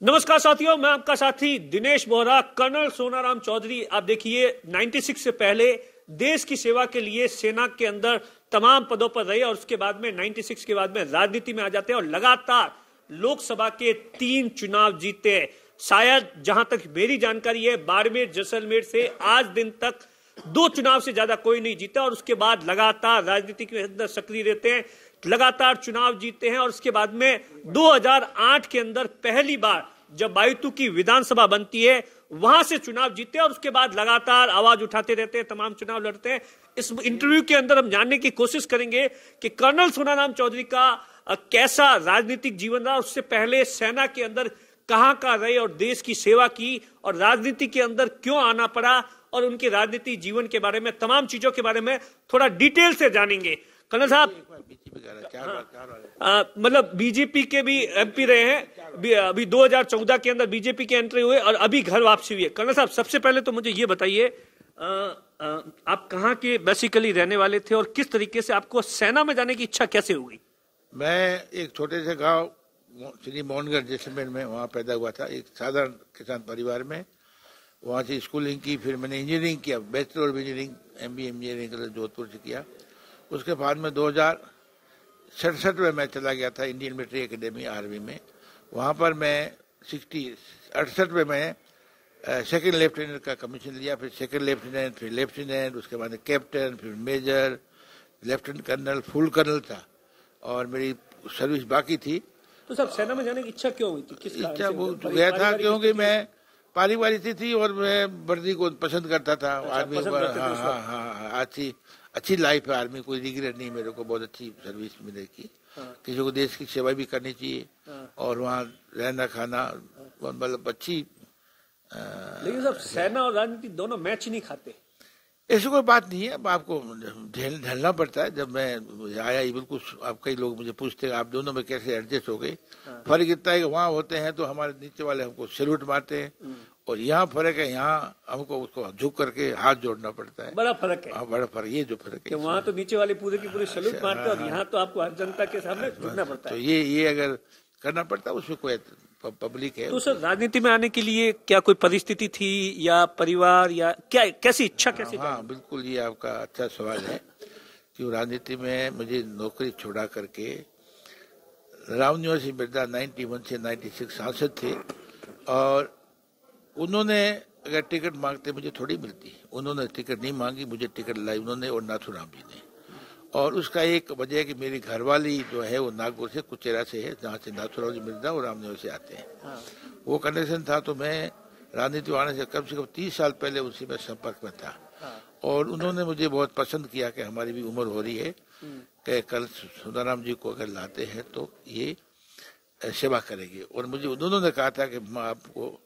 नमस्कार साथियों, मैं आपका साथी दिनेश बोहरा। कर्नल सोनाराम चौधरी, आप देखिए 96 से पहले देश की सेवा के लिए सेना के अंदर तमाम पदों पर रहे और उसके बाद में 96 के बाद में राजनीति में आ जाते हैं और लगातार लोकसभा के 3 चुनाव जीते। शायद जहां तक मेरी जानकारी है, बाड़मेर जैसलमेर से आज दिन तक 2 चुनाव से ज्यादा कोई नहीं जीता और उसके बाद लगातार राजनीति के अंदर सक्रिय रहते हैं, लगातार चुनाव जीतते हैं और उसके बाद में 2008 के अंदर पहली बार जब बायतू की विधानसभा बनती है वहां से चुनाव जीतते हैं और उसके बाद लगातार आवाज उठाते रहते हैं, तमाम चुनाव लड़ते हैं। इस इंटरव्यू के अंदर हम जानने की कोशिश करेंगे कि कर्नल सोनाराम चौधरी का कैसा राजनीतिक जीवन रहा, उससे पहले सेना के अंदर कहां कहां रहे और देश की सेवा की और राजनीति के अंदर क्यों आना पड़ा और उनके राजनीतिक जीवन के बारे में, तमाम चीजों के बारे में थोड़ा डिटेल से जानेंगे। कर्नल साहब, मतलब बीजेपी के भी एमपी रहे हैं, अभी 2014 के अंदर बीजेपी के एंट्री हुए और अभी घर वापसी हुई है। कर्नल साहब, सबसे पहले तो मुझे ये बताइए, आप कहाँ के बेसिकली रहने वाले थे और किस तरीके से आपको सेना में जाने की इच्छा कैसे हुई? मैं एक छोटे से गांव श्री मोहनगढ़ जैसलमेर में वहाँ पैदा हुआ था, एक साधारण किसान परिवार में। वहाँ से स्कूलिंग की, फिर मैंने इंजीनियरिंग किया, bachelor of engineering MBA engineering Jodhpur से किया। उसके बाद में 2067 में मैं चला गया था इंडियन मिलिट्री एकेडमी आर्मी में। वहाँ पर मैं 68 में मैं सेकंड लेफ्टिनेंट का कमीशन लिया, फिर सेकंड लेफ्टिनेंट, फिर लेफ्टिनेंट, उसके बाद कैप्टन, फिर major, lieutenant colonel, full colonel था और मेरी सर्विस बाकी थी। तो सब सेना में जाने की इच्छा क्यों हुई थी? किस इच्छा वो गया था क्योंकि मैं पारिवारिक थी और मैं वर्दी को पसंद करता था। आर्मी, हाँ, अच्छी लाइफ है आर्मी, कोई रिग्रेट नहीं मेरे को, बहुत अच्छी सर्विस मिले की। किसी को देश की सेवा भी करनी चाहिए और वहाँ रहना खाना मतलब अच्छी। लेकिन सब सेना और राजनीति दोनों मैच नहीं खाते। ऐसी कोई बात नहीं है, आपको ढलना पड़ता है। जब मैं आया, बिल्कुल आप कई लोग मुझे पूछते हैं आप दोनों में कैसे एडजस्ट हो गए। फर्क इतना है कि वहाँ होते हैं तो हमारे नीचे वाले हमको सैल्यूट मारते हैं और यहाँ फर्क है, यहाँ हमको उसको झुक करके हाथ जोड़ना पड़ता है। बड़ा फर्क है। हाँ, बड़ा फर्क, ये जो फर्क है। वहाँ तो नीचे वाले पूरे की पूरे सैल्यूट मारते हैं और यहाँ तो आपको हर जनता के सामने झुकना पड़ता है। तो ये अगर करना पड़ता है, उसमें कोई पब्लिक है। तो सर, राजनीति में आने के लिए क्या कोई परिस्थिति थी या परिवार या क्या, कैसी इच्छा कैसी? हाँ, बिल्कुल, ये आपका अच्छा सवाल है कि राजनीति में मुझे नौकरी छोड़ा करके राम निवासी बिरला 91 से 96 सांसद थे और उन्होंने अगर टिकट मांगते मुझे थोड़ी मिलती। उन्होंने टिकट नहीं मांगी, मुझे टिकट लाई उन्होंने और नाथूराम जी ने। और उसका एक वजह है कि मेरी घरवाली जो है वो नागपुर से, कुचेरा से है, जहाँ से नाथूराम जी मिर्जा और रामदेव से आते हैं। वो कनेक्शन था, तो मैं राजनीति आने से कम 30 साल पहले उनसे मैं संपर्क में था और उन्होंने मुझे बहुत पसंद किया कि हमारी भी उम्र हो रही है कि कल सोनाराम जी को अगर लाते हैं तो ये सेवा करेंगे। और मुझे उन्होंने कहा था कि मैं आपको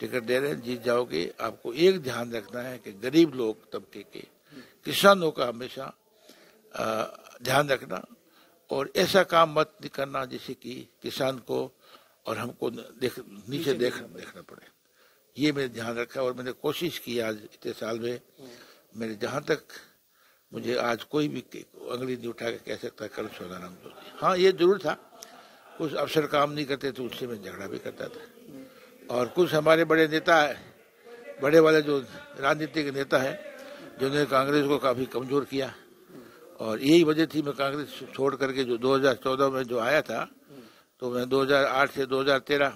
टिकट दे रहे हैं, जीत जाओगे। आपको एक ध्यान रखना है कि गरीब लोग तबके के किसानों का हमेशा ध्यान रखना और ऐसा काम मत करना जिससे कि किसान को और हमको नीचे देखना पड़े। ये मैंने ध्यान रखा और मैंने कोशिश की आज इतने साल में। मेरे जहाँ तक मुझे आज कोई भी अंगली नहीं उठा के कह सकता कर्नल सोनाराम चौधरी। हाँ, ये जरूर था, कुछ अफसर काम नहीं करते तो उससे मैं झगड़ा भी करता था और कुछ हमारे बड़े नेता है, बड़े वाले जो राजनीतिक नेता है, जिन्होंने कांग्रेस को काफी कमजोर किया और यही वजह थी मैं कांग्रेस छोड़ करके जो 2014 में जो आया था, तो मैं 2008 से 2013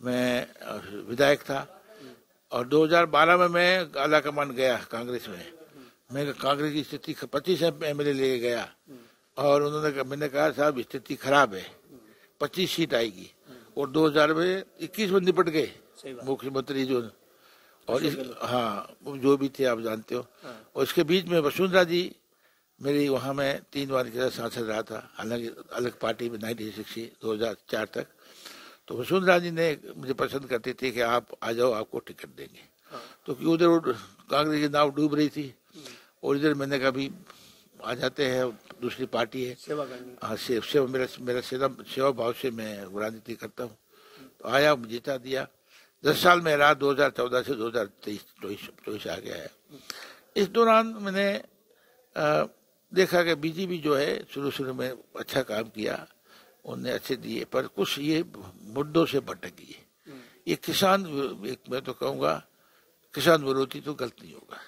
मैं विधायक था और 2012 में मैं आला कमान गया कांग्रेस में। मैं कांग्रेस की स्थिति 25 MLA ले गया और मैंने कहा साहब स्थिति खराब है, 25 सीट आएगी और 2021 में निपट गए मुख्यमंत्री जो और हाँ जो भी थे आप जानते हो। और इसके बीच में वसुंधरा जी मेरी, वहाँ मैं 3 बार के साथ सांसद रहा था, हालांकि अलग पार्टी में 96 से 2004 तक। तो वसुंधरा जी ने मुझे पसंद करते थे कि आप आ जाओ, आपको टिकट देंगे। तो क्योंकि उधर कांग्रेस की नाव डूब रही थी और इधर मैंने कभी आ जाते हैं, दूसरी पार्टी है, हाँ, मेरा सेवा भाव से मैं राजनीति करता हूँ। तो आया, जीता दिया। 10 साल में रहा, 2014 से 2023 आ गया है। इस दौरान मैंने देखा कि बीजेपी जो है शुरू में अच्छा काम किया उन्होंने अच्छे दिए, पर कुछ ये मुद्दों से भटक गए। ये किसान, मैं तो कहूँगा किसान विरोधी तो गलत नहीं होगा।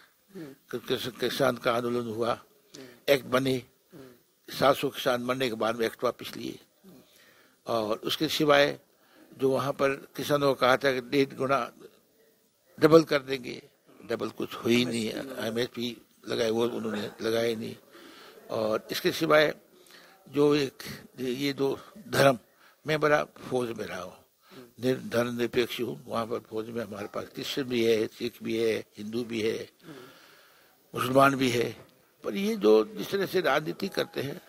किसान का आंदोलन हुआ, एक्ट बने, 700 किसान मरने के बाद में एक्ट वापस लिए, और उसके सिवाय जो वहाँ पर किसानों को कहा था कि 1.5 गुना डबल कर देंगे, डबल कुछ हुई ही नहीं। MSP लगाए वो उन्होंने लगाए नहीं। और इसके सिवाय जो एक ये दो धर्म, मैं बड़ा फौज में रहा हूँ, धर्म निरपेक्ष हूँ। वहाँ पर फौज में हमारे पास क्रिश्चियन भी है, सिख भी है, हिंदू भी है, मुसलमान भी है। पर ये जो जिस तरह से राजनीति करते हैं,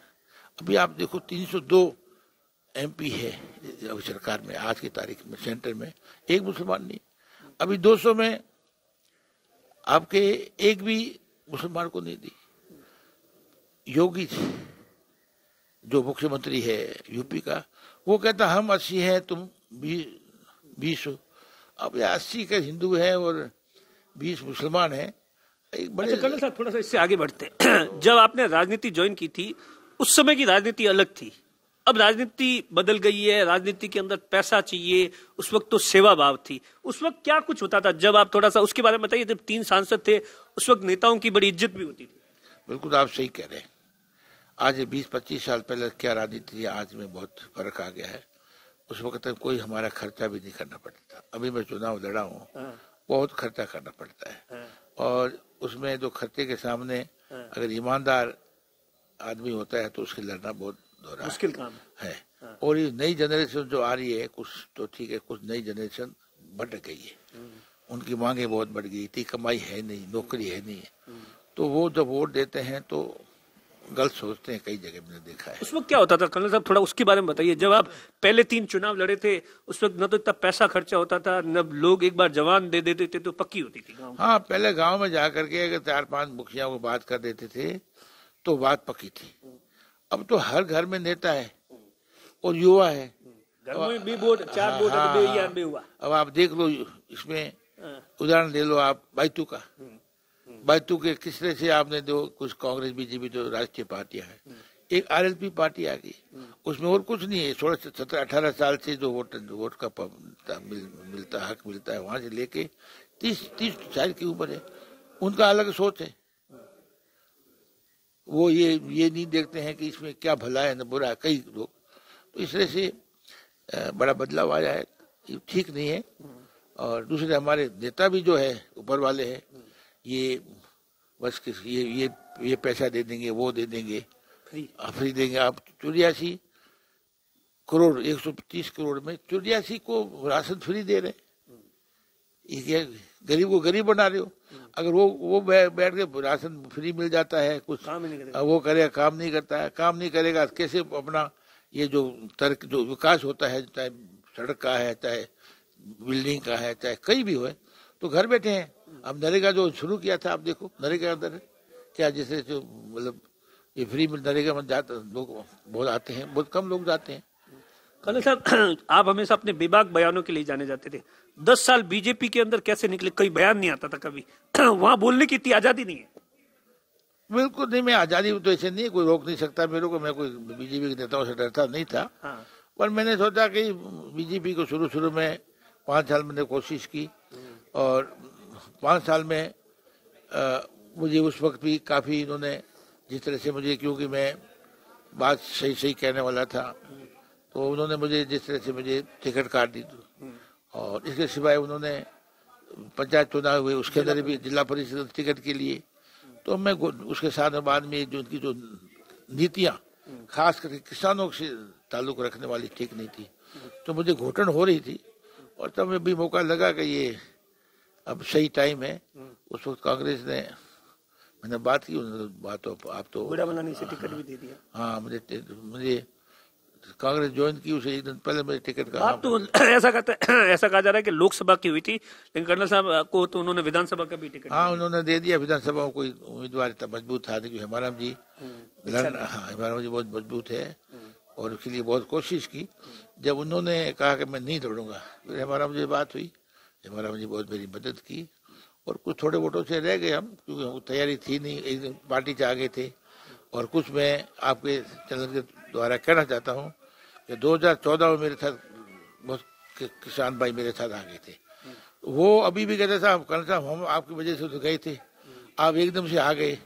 अभी आप देखो 302 MP है अभी सरकार में, आज की तारीख में सेंटर में एक मुसलमान नहीं। अभी 200 में आपके एक भी मुसलमान को नहीं दी। योगी जो मुख्यमंत्री है यूपी का, वो कहता हम 80 हैं, तुम 20 हो। अब 80 का हिंदू है और 20 मुसलमान है। एक बड़े कर्नल साहब, थोड़ा सा इससे आगे बढ़ते हैं। जब आपने राजनीति ज्वाइन की थी, उस समय की राजनीति अलग थी, अब राजनीति बदल गई है। राजनीति के अंदर पैसा चाहिए, उस वक्त तो सेवा भाव थी। उस वक्त क्या कुछ होता था, जब आप थोड़ा सा उसके बारे में बताइए। जब 3 सांसद थे, उस वक्त नेताओं की बड़ी इज्जत भी होती थी। बिल्कुल आप सही कह रहे हैं। आज 20-25 साल पहले क्या राजनीति थी, आज में बहुत फर्क आ गया है। उस वक्त तक कोई हमारा खर्चा भी नहीं करना पड़ता था। अभी मैं चुनाव लड़ा हूँ, बहुत खर्चा करना पड़ता है, और उसमें जो खर्चे के सामने अगर ईमानदार आदमी होता है तो उसके लड़ना बहुत मुश्किल काम है। और ये नई जनरेशन जो आ रही है, कुछ तो ठीक है, कुछ नई जनरेशन भटक गई है, उनकी मांगे बहुत बढ़ गई, इतनी कमाई है नहीं, नौकरी है नहीं, तो वो जब वोट देते हैं तो गलत सोचते हैं। कई जगह मैंने देखा है। उस वक्त क्या होता था कर्नल साहब, थोड़ा उसके बारे में बताइए। जब आप पहले 3 चुनाव लड़े थे, उस वक्त न तो इतना पैसा खर्चा होता था, न लोग एक बार जवान दे देते थे तो पक्की होती थी गाँव। हाँ, पहले गांव में जाकर के अगर 4-5 मुखियाओं को बात कर देते थे तो बात पक्की थी। अब तो हर घर में नेता है और युवा है। घर में भी वोट, 4 वोट है तो बेयान भी हुआ। अब आप देख लो, इसमें उदाहरण ले लो आप बैतू का। बैतू के किस तरह से आपने जो कुछ कांग्रेस बीजेपी जो राष्ट्रीय पार्टियां हैं, एक RLP पार्टी आ गई, उसमें और कुछ नहीं है। 16-17-18 साल से जो वोट का मिलता हक मिलता है, वहां से लेके 30 साल की उम्र है, उनका अलग सोच है। वो ये नहीं देखते हैं कि इसमें क्या भला है न बुरा है। कई लोग तो इस तरह से बड़ा बदलाव आया है, ठीक नहीं है। और दूसरे हमारे नेता भी जो है ऊपर वाले हैं, ये बस ये पैसा दे देंगे, वो दे देंगे, फ्री देंगे। आप 84 करोड़ 130 करोड़ में 84 को राशन फ्री दे रहे हैं। ये गरीब को गरीब बना रहे हो। अगर वो बैठ के राशन फ्री मिल जाता है, कुछ काम नहीं करेगा, वो करेगा, काम नहीं करता है, काम नहीं करेगा, कैसे अपना ये जो तर्क जो विकास होता है, चाहे सड़क का है, चाहे बिल्डिंग का है, चाहे कहीं भी हो, तो घर बैठे हैं। अब नरेगा जो शुरू किया था, आप देखो नरेगा अंदर क्या, जैसे जो मतलब ये फ्री में नरेगा में जाते लोग बहुत आते हैं, बहुत कम लोग जाते हैं। कर्नल साहब, आप हमेशा अपने बेबाक बयानों के लिए जाने जाते थे। 10 साल बीजेपी के अंदर कैसे निकले, कोई बयान नहीं आता था कभी। वहां बोलने की इतनी आजादी नहीं है। बिल्कुल नहीं, मैं आजादी तो ऐसे नहीं, कोई रोक नहीं सकता मेरे को। मैं कोई बीजेपी के नेताओं से डरता नहीं था। हाँ। पर मैंने सोचा कि बीजेपी को शुरू में 5 साल मैंने कोशिश की, और 5 साल में मुझे उस वक्त भी काफी इन्होंने जिस तरह से मुझे, क्योंकि मैं बात सही कहने वाला था, तो उन्होंने मुझे जिस तरह से मुझे टिकट काट दी। और इसके सिवाय उन्होंने पंचायत चुनाव हुए, उसके अंदर भी जिला परिषद टिकट के लिए, तो मैं उसके साथ बाद में जो उनकी जो नीतियां खास करके किसानों से ताल्लुक रखने वाली ठीक नहीं थी, तो मुझे घुटन हो रही थी। और तब में भी मौका लगा कि ये अब सही टाइम है। उस वक्त कांग्रेस ने, मैंने बात की, बात आप तो बुरा बनाने से टिकट भी दे दिया। हाँ, मुझे कांग्रेस ज्वाइन की, उसे एक दिन पहले मेरे टिकट का। आप तो ऐसा कहा जा रहा है कि लोकसभा की हुई थी, लेकिन कर्नल साहब को तो उन्होंने विधानसभा का भी टिकट। हाँ, उन्होंने दे दिया। विधानसभा में कोई उम्मीदवार इतना मजबूत था नहीं, हेमाराम जी हेमाराम जी बहुत मजबूत है, और उसके लिए बहुत कोशिश की। जब उन्होंने कहा कि मैं नहीं दौड़ूंगा, फिर हेमाराम जी बात हुई, हेमाराम जी बहुत मेरी मदद की, और कुछ थोड़े वोटों से रह गए हम, क्योंकि तैयारी थी नहीं, एक पार्टी से आगे थे। और कुछ मैं आपके चैनल के द्वारा कहना चाहता हूँ कि 2014 में मेरे साथ बहुत किसान भाई मेरे साथ आ गए थे, वो अभी भी कहते साहब कर्नल साहब हम आपकी वजह से तो गए थे, आप एकदम से आ गए।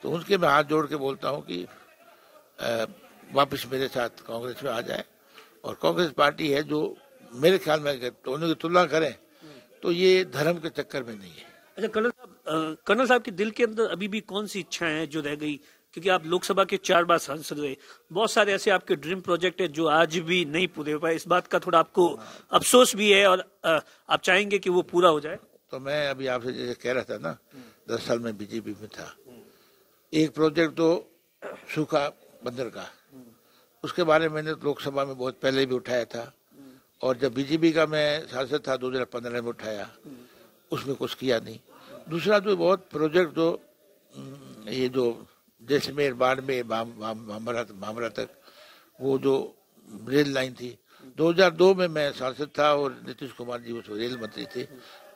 तो उनके मैं हाथ जोड़ के बोलता हूँ कि वापस मेरे साथ कांग्रेस में आ जाए। और कांग्रेस पार्टी है जो मेरे ख्याल में दोनों की तुलना करें तो ये धर्म के चक्कर में नहीं है। अच्छा कर्नल साहब के दिल के अंदर अभी भी कौन सी इच्छाएं हैं जो रह गई, क्योंकि आप लोकसभा के 4 बार सांसद रहे, बहुत सारे ऐसे आपके ड्रीम प्रोजेक्ट है जो आज भी नहीं पूरे हो पाए, इस बात का थोड़ा आपको अफसोस भी है और आप चाहेंगे कि वो पूरा हो जाए? तो मैं अभी आपसे जैसे कह रहा था ना, 10 साल में बीजेपी में था, एक प्रोजेक्ट तो सूखा बंदर का, उसके बारे में मैंने लोकसभा में बहुत पहले भी उठाया था, और जब बीजेपी का मैं सांसद था 2015 में उठाया, उसमें कुछ किया नहीं। दूसरा तो बहुत प्रोजेक्ट जो ये जो जैसलमेर बाड़मेर भामरा तक वो जो रेल लाइन थी, 2002 में मैं सांसद था और नीतीश कुमार जी उस रेल मंत्री थे,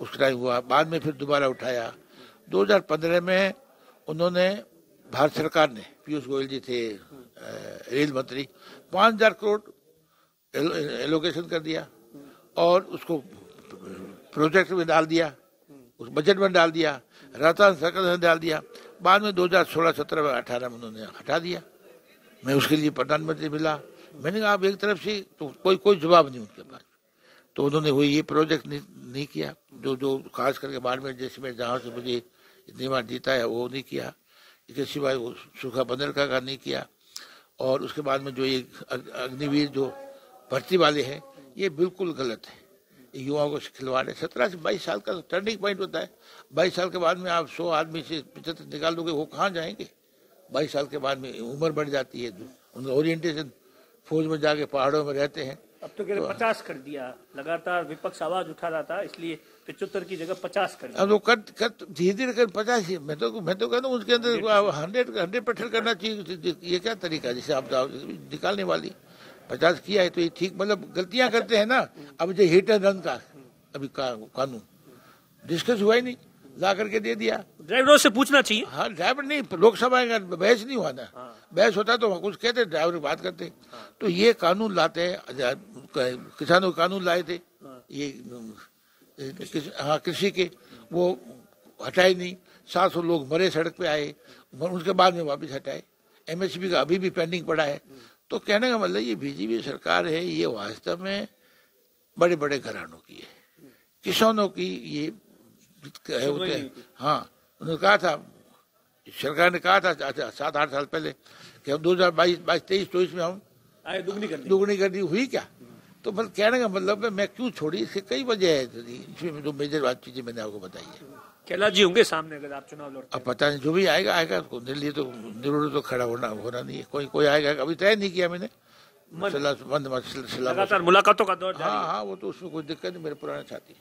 उस टाइम हुआ, बाद में फिर दोबारा उठाया। 2015 में उन्होंने, भारत सरकार ने, पीयूष गोयल जी थे रेल मंत्री, 5000 करोड़ एलोकेशन कर दिया और उसको प्रोजेक्ट में डाल दिया, उस बजट में डाल दिया, राजस्थान सरकार ने डाल दिया। बाद में 2016, 17 में 18 में उन्होंने हटा दिया। मैं उसके लिए प्रधानमंत्री मिला, मैंने कहा आप एक तरफ से तो कोई जवाब नहीं उनके पास, तो उन्होंने वो ये प्रोजेक्ट नहीं किया जो खास करके बाड़मेर जैसलमेर जहाँ से मुझे इतनी बार जीता है वो नहीं किया, इसके सिवाय वो सूखा बंदर का नहीं किया। और उसके बाद में जो ये अग्निवीर जो भर्ती वाले हैं ये बिल्कुल गलत है, युवाओं को खिलवाड़ है। 17 से 22 साल का टर्निंग पॉइंट होता है, 22 साल के बाद में आप 100 आदमी से 75 निकाल दोगे, वो कहाँ जाएंगे? 22 साल के बाद में उम्र बढ़ जाती है, उनका ओरिएंटेशन फौज में जाके पहाड़ों में रहते हैं। अब तो 50 कर दिया, लगातार विपक्ष आवाज उठा रहा था, इसलिए 75 की जगह 50 कर दिया। अब वो धीरे धीरे कर 50 ही, मैं तो कहता हूँ उसके अंदर 100% करना चाहिए। ये क्या तरीका, जैसे आप निकालने वाली 50 किया है तो ये ठीक, मतलब गलतियां करते हैं ना। अब जो हिट एंड रन का अभी कानून डिस्कस हुआ ही नहीं, ला करके दे दिया। ड्राइवरों से पूछना चाहिए। हाँ, ड्राइवर नहीं, लोकसभा में बहस नहीं हुआ ना, बहस होता तो कुछ कहते, ड्राइवर बात करते। तो ये कानून लाते हैं, किसानों के कानून लाए थे ये, हाँ कृषि के, वो हटाए नहीं, 700 लोग मरे, सड़क पे आए, उसके बाद में वापस हटाए। MSP का अभी भी पेंडिंग पड़ा है। तो कहने का मतलब ये बीजेपी सरकार है, ये वास्तव में बड़े बड़े घरानों की है, किसानों की ये होते हैं। हाँ, उन्होंने कहा था, सरकार ने कहा था 7-8 साल पहले कि हम 2022-23-24 में हम दुगनी कर दी, हुई क्या? तो मतलब कहने का मतलब है, मैं क्यों छोड़ी, इसके कई वजह है, इसमें जो मेजर चीजें मैंने आपको बताई है। कैलाश जी होंगे सामने अगर आप चुनाव लड़ते? अब पता नहीं, जो भी आएगा उसके लिए तो निरोड़ तो खड़ा होना नहीं है, कोई आएगा, अभी तय नहीं किया मैंने, लगातार मुलाकातों का दौर जारी है। हाँ, वो तो उसमें कोई दिक्कत नहीं, मेरे पुराने साथी।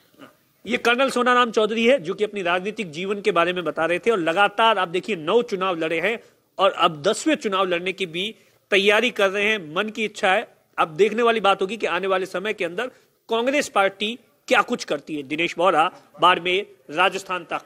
ये कर्नल सोनाराम चौधरी है जो कि अपनी राजनीतिक जीवन के बारे में बता रहे थे, और लगातार आप देखिए 9 चुनाव लड़े हैं और अब 10वें चुनाव लड़ने की भी तैयारी कर रहे हैं, मन की इच्छा है। अब देखने वाली बात होगी कि आने वाले समय के अंदर कांग्रेस पार्टी क्या कुछ करती है। दिनेश बोहरा, बाड़मेर, राजस्थान तक।